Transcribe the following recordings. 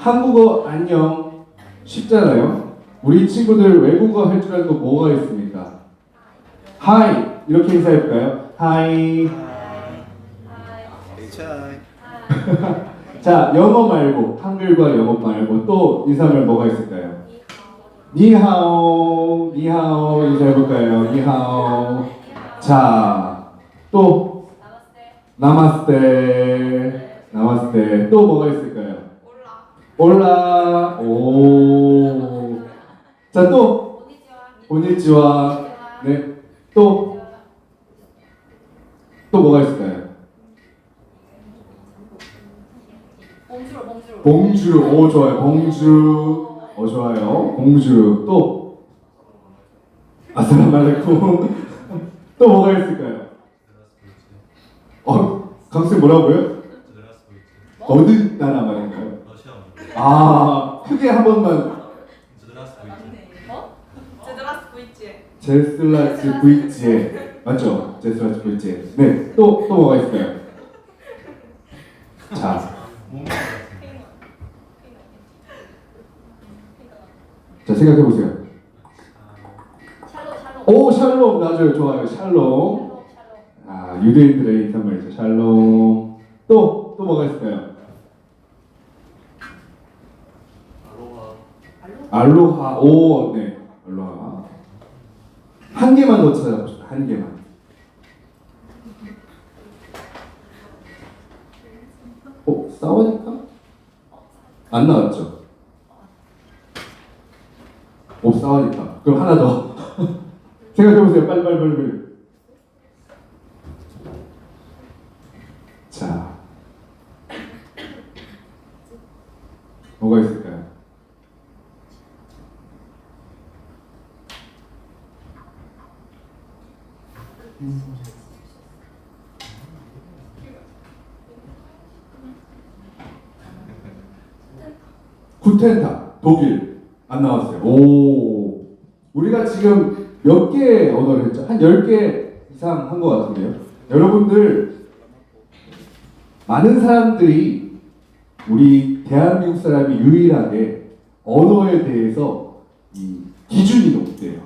한국어 안녕 쉽잖아요. 우리 친구들 외국어 할 줄 아는 거 뭐가 있습니까? 하이 이렇게 인사해볼까요? 하이. 자, 영어 말고 한글과 영어 말고 또 인사말 뭐가 있을까요? 니하오 니하오 인사해볼까요? 니하오. 자, 또 나마스테 나마스테. 또 뭐가 있을까요? 올라. 오. 자, 또 고니치와. 네. 또 뭐가 있을까요? 봉주르. 오, 좋아요. 봉주르. 좋아요. 봉주르. 또 아스라말레쿰. 또 뭐가 있을까요? 강쌤 뭐라고요? 어느 나라 말인가요? 크게 한 번만. 제슬라츠 브이치에. 맞죠? 제슬라츠 브이치에. 네. 또 뭐가 있을까요? 자, 생각해보세요. 오, 샬롬. 맞아요. 좋아요. 샬롬. 유대인들의 인사말이죠. 샬롬. 또 뭐가 있을까요? 알로하. 오, 네. 알로하. 한 개만 더 찾아봅시다. 한 개만. 싸우니까? 안 나왔죠? 싸우니까. 그럼 하나 더. 생각해보세요. 빨리. 자, 뭐가 있을까요? 구텐타. 독일. 안 나왔어요. 오. 우리가 지금 몇 개 언어를 했죠? 한 10개 이상 한 것 같은데요. 여러분들, 많은 사람들이 우리 대한민국 사람이 유일하게 언어에 대해서 이 기준이 높대요.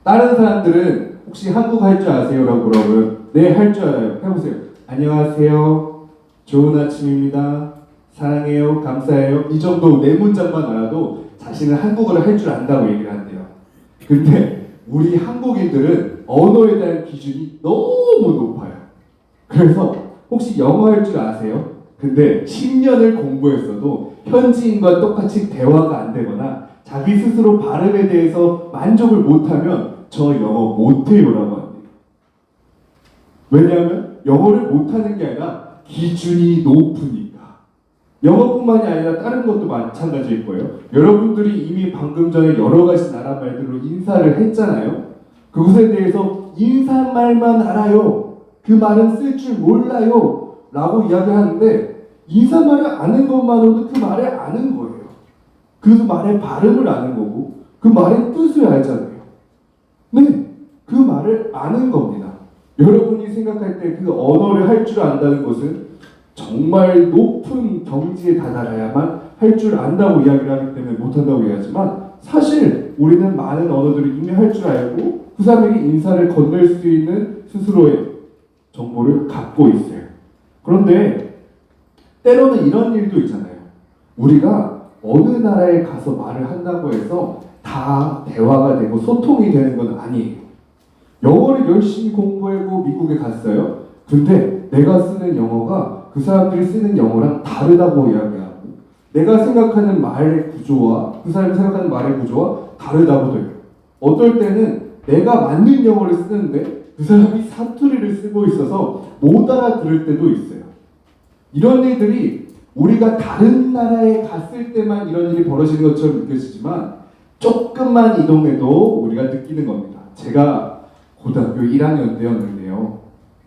다른 사람들은 혹시 한국어 할 줄 아세요? 라고 물어보면 네, 할 줄 알아요. 해보세요. 안녕하세요. 좋은 아침입니다. 사랑해요. 감사해요. 이 정도 네 문장만 알아도 자신은 한국어를 할 줄 안다고 얘기를 한대요. 근데 우리 한국인들은 언어에 대한 기준이 너무 높아요. 그래서 혹시 영어 할 줄 아세요? 근데 10년을 공부했어도 현지인과 똑같이 대화가 안 되거나 자기 스스로 발음에 대해서 만족을 못하면 저 영어 못해요라고 합니다. 왜냐하면 영어를 못하는 게 아니라 기준이 높으니까. 영어뿐만이 아니라 다른 것도 마찬가지일 거예요. 여러분들이 이미 방금 전에 여러 가지 나라 말들로 인사를 했잖아요. 그것에 대해서 인사말만 알아요. 그 말은 쓸 줄 몰라요. 라고 이야기하는데 인사말을 아는 것만으로도 그 말을 아는 거예요. 그 말의 발음을 아는 거고 그 말의 뜻을 알잖아요. 네, 그 말을 아는 겁니다. 여러분이 생각할 때 그 언어를 할 줄 안다는 것은 정말 높은 경지에 다다라야만 할 줄 안다고 이야기를 하기 때문에 못한다고 이야기하지만 사실 우리는 많은 언어들을 이미 할 줄 알고 그 사람에게 인사를 건넬 수 있는 스스로의 정보를 갖고 있어요. 그런데 때로는 이런 일도 있잖아요. 우리가 어느 나라에 가서 말을 한다고 해서 다 대화가 되고 소통이 되는 건 아니에요. 영어를 열심히 공부하고 미국에 갔어요. 근데 내가 쓰는 영어가 그 사람들이 쓰는 영어랑 다르다고 이야기하고 내가 생각하는 말의 구조와 그 사람이 생각하는 말의 구조와 다르다고 돼요. 어떨 때는 내가 맞는 영어를 쓰는데 그 사람이 사투리를 쓰고 있어서 못 알아들을 때도 있어요. 이런 일들이 우리가 다른 나라에 갔을 때만 이런 일이 벌어지는 것처럼 느껴지지만 조금만 이동해도 우리가 느끼는 겁니다. 제가 고등학교 1학년 때였는데요.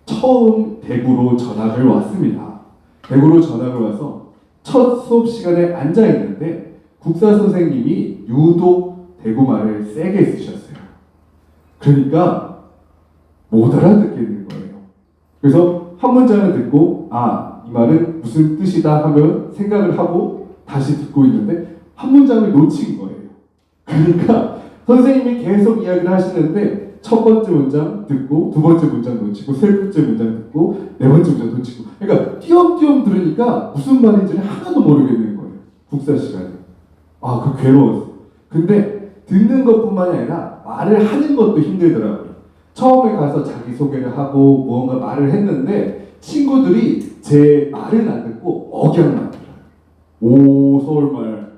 처음 대구로 전학을 왔습니다. 대구로 전학을 와서 첫 수업 시간에 앉아 있는데 국사 선생님이 유독 대구 말을 세게 쓰셨어요. 그러니까 못 알아듣겠는 거예요. 그래서 한 문장을 듣고 이 말은 무슨 뜻이다 하면 생각을 하고 다시 듣고 있는데 한 문장을 놓친 거예요. 그러니까 선생님이 계속 이야기를 하시는데 첫 번째 문장 듣고 두 번째 문장 놓치고 세 번째 문장 듣고 네 번째 문장 놓치고, 그러니까 띄엄띄엄 들으니까 무슨 말인지를 하나도 모르겠는 거예요. 국사 시간에. 아, 그 괴로웠어요. 근데 듣는 것뿐만이 아니라 말을 하는 것도 힘들더라고요. 처음에 가서 자기소개를 하고 무언가 말을 했는데 친구들이 제 말은 안 듣고 억양만 들어요. 오, 서울말.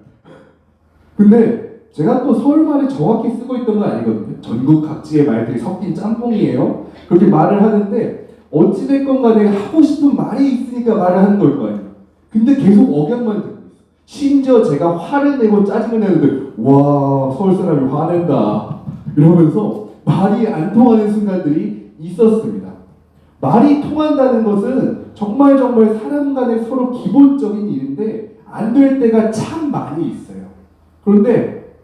근데 제가 또 서울말을 정확히 쓰고 있던 건 아니거든요. 전국 각지의 말들이 섞인 짬뽕이에요. 그렇게 말을 하는데 어찌됐건 간에 하고 싶은 말이 있으니까 말을 하는 걸 거 아니에요. 근데 계속 억양만 듣고 있어요. 심지어 제가 화를 내고 짜증을 내는데 와, 서울 사람이 화낸다 이러면서 말이 안 통하는 순간들이 있었습니다. 말이 통한다는 것은 정말 사람 간의 서로 기본적인 일인데 안 될 때가 참 많이 있어요. 그런데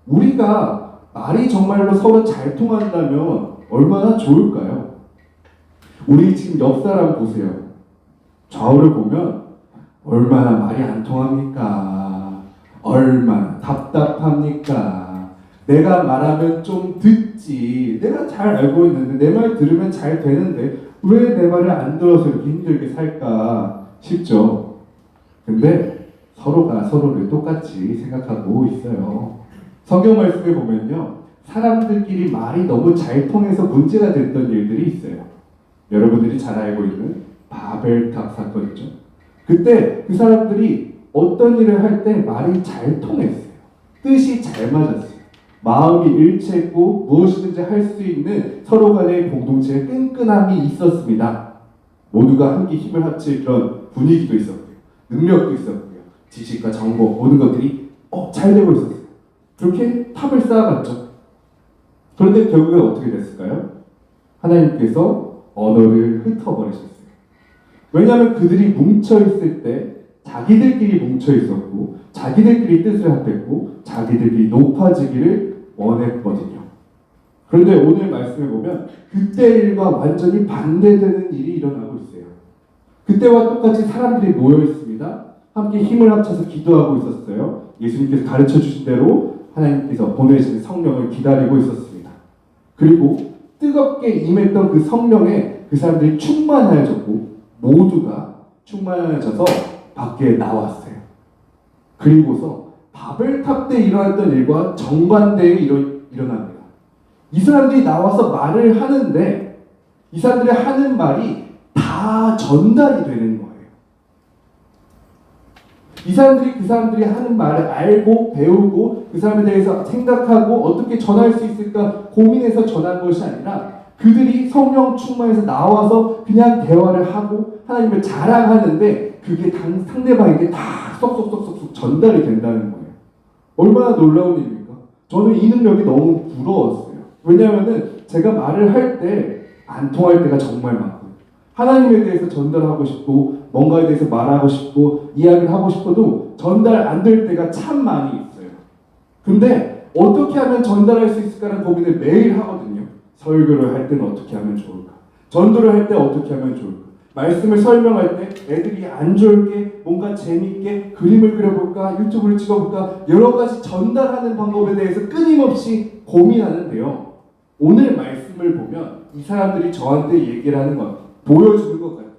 우리가 말이 정말로 서로 잘 통한다면 얼마나 좋을까요? 우리 지금 옆 사람 보세요. 좌우를 보면 얼마나 말이 안 통합니까? 얼마나 답답합니까? 내가 말하면 좀 듣지. 내가 잘 알고 있는데 내 말 들으면 잘 되는데 왜 내 말을 안 들어서 이렇게 힘들게 살까 싶죠. 근데 서로가 서로를 똑같이 생각하고 있어요. 성경 말씀에 보면요, 사람들끼리 말이 너무 잘 통해서 문제가 됐던 일들이 있어요. 여러분들이 잘 알고 있는 바벨탑 사건이죠. 그때 그 사람들이 어떤 일을 할 때 말이 잘 통했어요. 뜻이 잘 맞았어요. 마음이 일치했고 무엇이든지 할 수 있는 서로 간의 공동체의 끈끈함이 있었습니다. 모두가 함께 힘을 합칠 그런 분위기도 있었고요. 능력도 있었고요. 지식과 정보, 모든 것들이 잘 되고 있었어요. 그렇게 탑을 쌓아갔죠. 그런데 결국에 어떻게 됐을까요? 하나님께서 언어를 흩어버리셨어요. 왜냐하면 그들이 뭉쳐있을 때 자기들끼리 뭉쳐있었고 자기들끼리 뜻을 합했고 자기들끼리 높아지기를 원했거든요. 그런데 오늘 말씀에 보면 그때 일과 완전히 반대되는 일이 일어나고 있어요. 그때와 똑같이 사람들이 모여 있습니다. 함께 힘을 합쳐서 기도하고 있었어요. 예수님께서 가르쳐 주신 대로 하나님께서 보내신 성령을 기다리고 있었습니다. 그리고 뜨겁게 임했던 그 성령에 그 사람들이 충만해졌고 모두가 충만해져서 밖에 나왔어요. 그리고서 바벨탑 때 일어났던 일과 정반대에 일어납니다. 이 사람들이 나와서 말을 하는데 이 사람들이 하는 말이 다 전달이 되는 거예요. 이 사람들이 그 사람들이 하는 말을 알고 배우고 그 사람에 대해서 생각하고 어떻게 전할 수 있을까 고민해서 전한 것이 아니라 그들이 성령 충만해서 나와서 그냥 대화를 하고 하나님을 자랑하는데 그게 상대방에게 다 쏙쏙쏙쏙 전달이 된다는 거예요. 얼마나 놀라운 일입니까? 저는 이 능력이 너무 부러웠어요. 왜냐하면 제가 말을 할 때 안 통할 때가 정말 많고요. 하나님에 대해서 전달하고 싶고 뭔가에 대해서 말하고 싶고 이야기를 하고 싶어도 전달 안 될 때가 참 많이 있어요. 근데 어떻게 하면 전달할 수 있을까라는 고민을 매일 하거든요. 설교를 할 때는 어떻게 하면 좋을까? 전도를 할 때 어떻게 하면 좋을까? 말씀을 설명할 때 애들이 안 졸게 뭔가 재밌게 그림을 그려볼까? 유튜브를 찍어볼까? 여러 가지 전달하는 방법에 대해서 끊임없이 고민하는데요. 오늘 말씀을 보면 이 사람들이 저한테 얘기를 하는 것 같아요. 보여주는 것 같아요.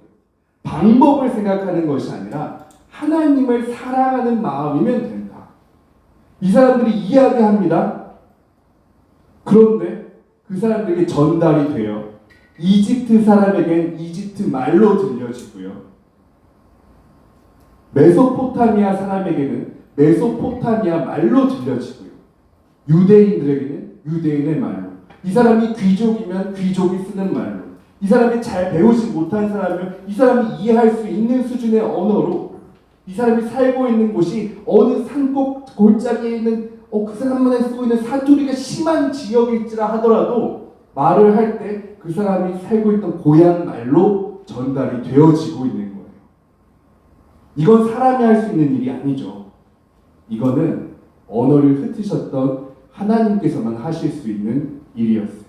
방법을 생각하는 것이 아니라 하나님을 사랑하는 마음이면 된다. 이 사람들이 이야기합니다. 그런데 그 사람들에게 전달이 돼요. 이집트 사람에겐 이집트 말로 들려지고요. 메소포타미아 사람에게는 메소포타미아 말로 들려지고요. 유대인들에게는 유대인의 말로. 이 사람이 귀족이면 귀족이 쓰는 말로. 이 사람이 잘 배우지 못한 사람이면 이 사람이 이해할 수 있는 수준의 언어로. 이 사람이 살고 있는 곳이 어느 산골 골짜기에 있는 그 사람만에 쓰고 있는 사투리가 심한 지역일지라 하더라도 말을 할 때 그 사람이 살고 있던 고향 말로 전달이 되어지고 있는 거예요. 이건 사람이 할 수 있는 일이 아니죠. 이거는 언어를 흩으셨던 하나님께서만 하실 수 있는 일이었어요.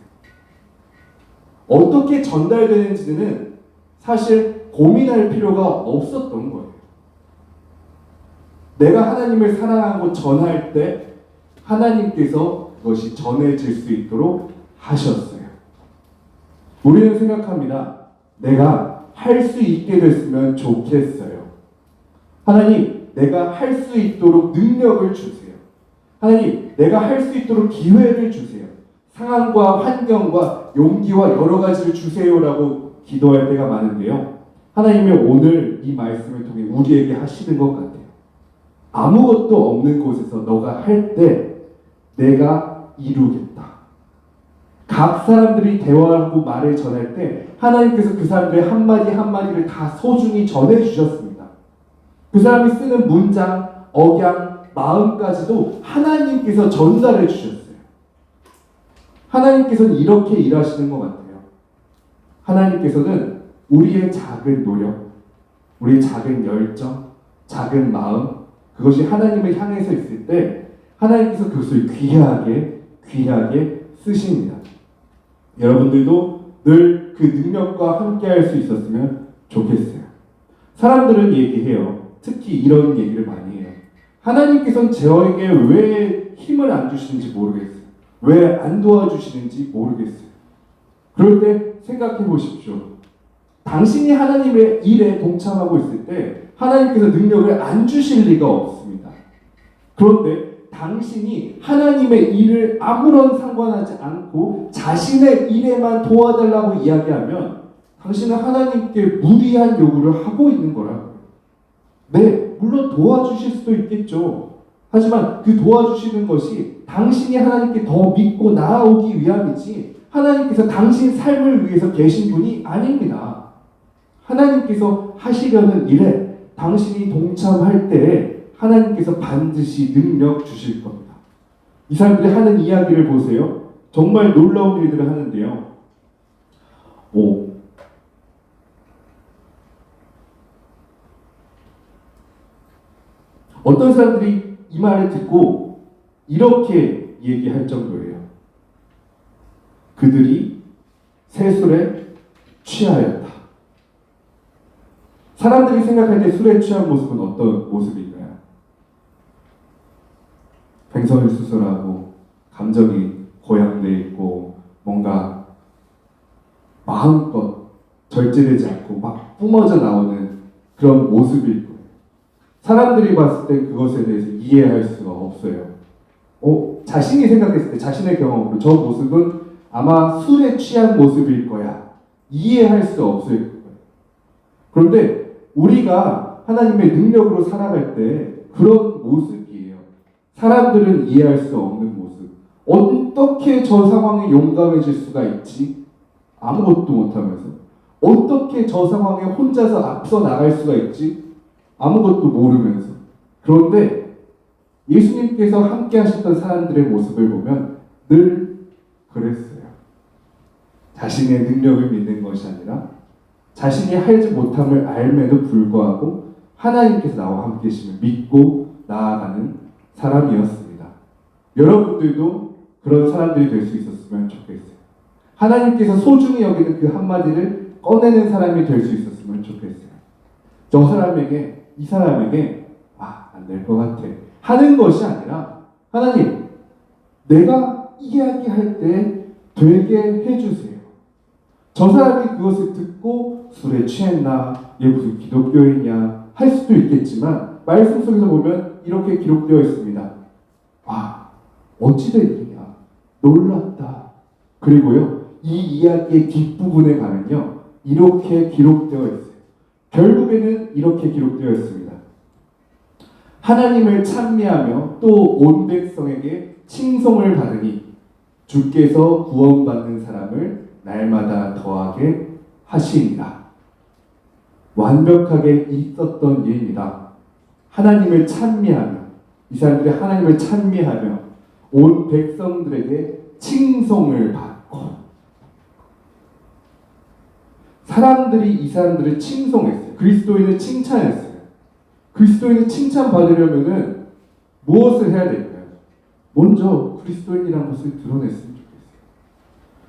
어떻게 전달되는지는 사실 고민할 필요가 없었던 거예요. 내가 하나님을 사랑하고 전할 때 하나님께서 그것이 전해질 수 있도록 하셨어요. 우리는 생각합니다. 내가 할 수 있게 됐으면 좋겠어요. 하나님, 내가 할 수 있도록 능력을 주세요. 하나님, 내가 할 수 있도록 기회를 주세요. 상황과 환경과 용기와 여러 가지를 주세요라고 기도할 때가 많은데요. 하나님은 오늘 이 말씀을 통해 우리에게 하시는 것 같아요. 아무것도 없는 곳에서 너가 할 때 내가 이루겠다. 각 사람들이 대화하고 말을 전할 때 하나님께서 그 사람들의 한마디 한마디를 다 소중히 전해주셨습니다. 그 사람이 쓰는 문장, 억양, 마음까지도 하나님께서 전달해 주셨어요. 하나님께서는 이렇게 일하시는 것 같아요. 하나님께서는 우리의 작은 노력, 우리의 작은 열정, 작은 마음, 그것이 하나님을 향해서 있을 때 하나님께서 그것을 귀하게 쓰십니다. 여러분들도 늘 그 능력과 함께 할 수 있었으면 좋겠어요. 사람들은 얘기해요. 특히 이런 얘기를 많이 해요. 하나님께서는 저에게 왜 힘을 안 주시는지 모르겠어요. 왜 안 도와주시는지 모르겠어요. 그럴 때 생각해 보십시오. 당신이 하나님의 일에 동참하고 있을 때 하나님께서 능력을 안 주실 리가 없습니다. 그런데 당신이 하나님의 일을 아무런 상관하지 않고 자신의 일에만 도와달라고 이야기하면 당신은 하나님께 무리한 요구를 하고 있는 거라고요. 네, 물론 도와주실 수도 있겠죠. 하지만 그 도와주시는 것이 당신이 하나님께 더 믿고 나아오기 위함이지 하나님께서 당신 삶을 위해서 계신 분이 아닙니다. 하나님께서 하시려는 일에 당신이 동참할 때에 하나님께서 반드시 능력 주실 겁니다. 이 사람들이 하는 이야기를 보세요. 정말 놀라운 일들을 하는데요. 어떤 사람들이 이 말을 듣고 이렇게 얘기할 정도예요. 그들이 새술에 취하였다. 사람들이 생각할 때 술에 취한 모습은 어떤 모습일까요? 횡설수설하고 감정이 고양돼 있고 뭔가 마음껏 절제되지 않고 막 뿜어져 나오는 그런 모습일 거예요. 사람들이 봤을 때 그것에 대해서 이해할 수가 없어요. 자신이 생각했을 때 자신의 경험으로 저 모습은 아마 술에 취한 모습일 거야. 이해할 수 없을 거예요. 그런데 우리가 하나님의 능력으로 살아갈 때 그런 모습이에요. 사람들은 이해할 수 없는 모습. 어떻게 저 상황에 용감해질 수가 있지? 아무것도 못하면서. 어떻게 저 상황에 혼자서 앞서 나갈 수가 있지? 아무것도 모르면서. 그런데 예수님께서 함께 하셨던 사람들의 모습을 보면 늘 그랬어요. 자신의 능력을 믿는 것이 아니라 자신이 하지 못함을 알매도 불구하고 하나님께서 나와 함께 계심을 믿고 나아가는 사람이었습니다. 여러분들도 그런 사람들이 될 수 있었으면 좋겠어요. 하나님께서 소중히 여기는 그 한마디를 꺼내는 사람이 될 수 있었으면 좋겠어요. 저 사람에게, 이 사람에게 안 될 것 같아 하는 것이 아니라 하나님, 내가 이야기할 때 되게 해주세요. 저 사람이 그것을 듣고 술에 취했나, 얘 무슨 기독교인이냐 할 수도 있겠지만 말씀 속에서 보면 이렇게 기록되어 있습니다. 어찌된 일이냐, 놀랐다. 그리고요, 이 이야기의 뒷부분에 가면요, 이렇게 기록되어 있어요. 결국에는 이렇게 기록되어 있습니다. 하나님을 찬미하며 또 온 백성에게 칭송을 받으니 주께서 구원받는 사람을 날마다 더하게 하시니라. 완벽하게 있었던 일입니다. 하나님을 찬미하며, 이 사람들이 하나님을 찬미하며 온 백성들에게 칭송을 받고, 사람들이 이 사람들을 칭송했어요. 그리스도인을 칭찬했어요. 그리스도인을 칭찬받으려면은 무엇을 해야 될까요? 먼저 그리스도인이라는 것을 드러냈으면 좋겠어요.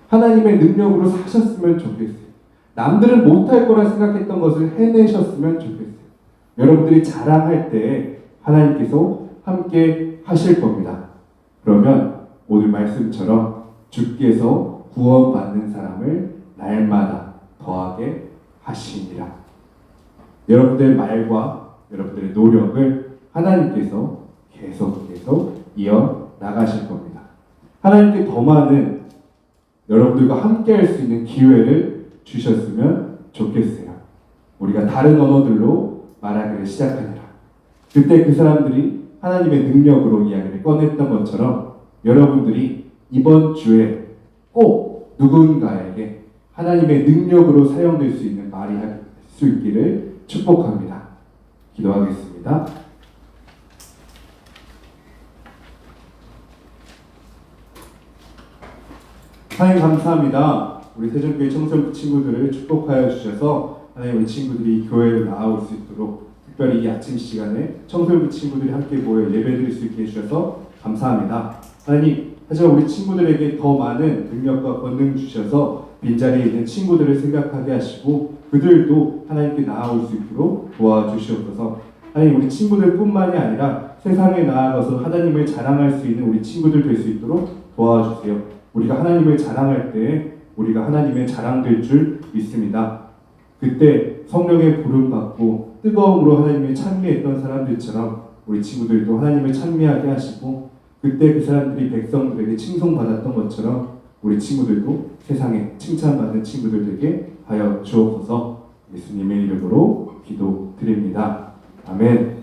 하나님의 능력으로 사셨으면 좋겠어요. 남들은 못할 거라 생각했던 것을 해내셨으면 좋겠어요. 여러분들이 자랑할 때 하나님께서 함께 하실 겁니다. 그러면 오늘 말씀처럼 주께서 구원받는 사람을 날마다 더하게 하시니라. 여러분들의 말과 여러분들의 노력을 하나님께서 계속 이어 나가실 겁니다. 하나님께 더 많은 여러분들과 함께 할 수 있는 기회를 주셨으면 좋겠어요. 우리가 다른 언어들로 말하기를 시작하니라. 그때 그 사람들이 하나님의 능력으로 이야기를 꺼냈던 것처럼 여러분들이 이번 주에 꼭 누군가에게 하나님의 능력으로 사용될 수 있는 말이 할 수 있기를 축복합니다. 기도하겠습니다. 하나님 감사합니다. 우리 세종교회 청소년 친구들을 축복하여 주셔서 하나님 우리 친구들이 교회에 나올 수 있도록 특별히 이 아침 시간에 청소년 친구들이 함께 모여 예배드릴 수 있게 해주셔서 감사합니다. 하나님 하지만 우리 친구들에게 더 많은 능력과 권능 주셔서 빈자리에 있는 친구들을 생각하게 하시고 그들도 하나님께 나아올 수 있도록 도와주시옵소서. 하나님 우리 친구들뿐만이 아니라 세상에 나아가서 하나님을 자랑할 수 있는 우리 친구들 될 수 있도록 도와주세요. 우리가 하나님을 자랑할 때 우리가 하나님의 자랑될 줄 믿습니다. 그때 성령의 부름받고 뜨거움으로 하나님을 찬미했던 사람들처럼 우리 친구들도 하나님을 찬미하게 하시고 그때 그 사람들이 백성들에게 칭송받았던 것처럼 우리 친구들도 세상에 칭찬받는 친구들 되게 하여 주옵소서. 예수님의 이름으로 기도드립니다. 아멘.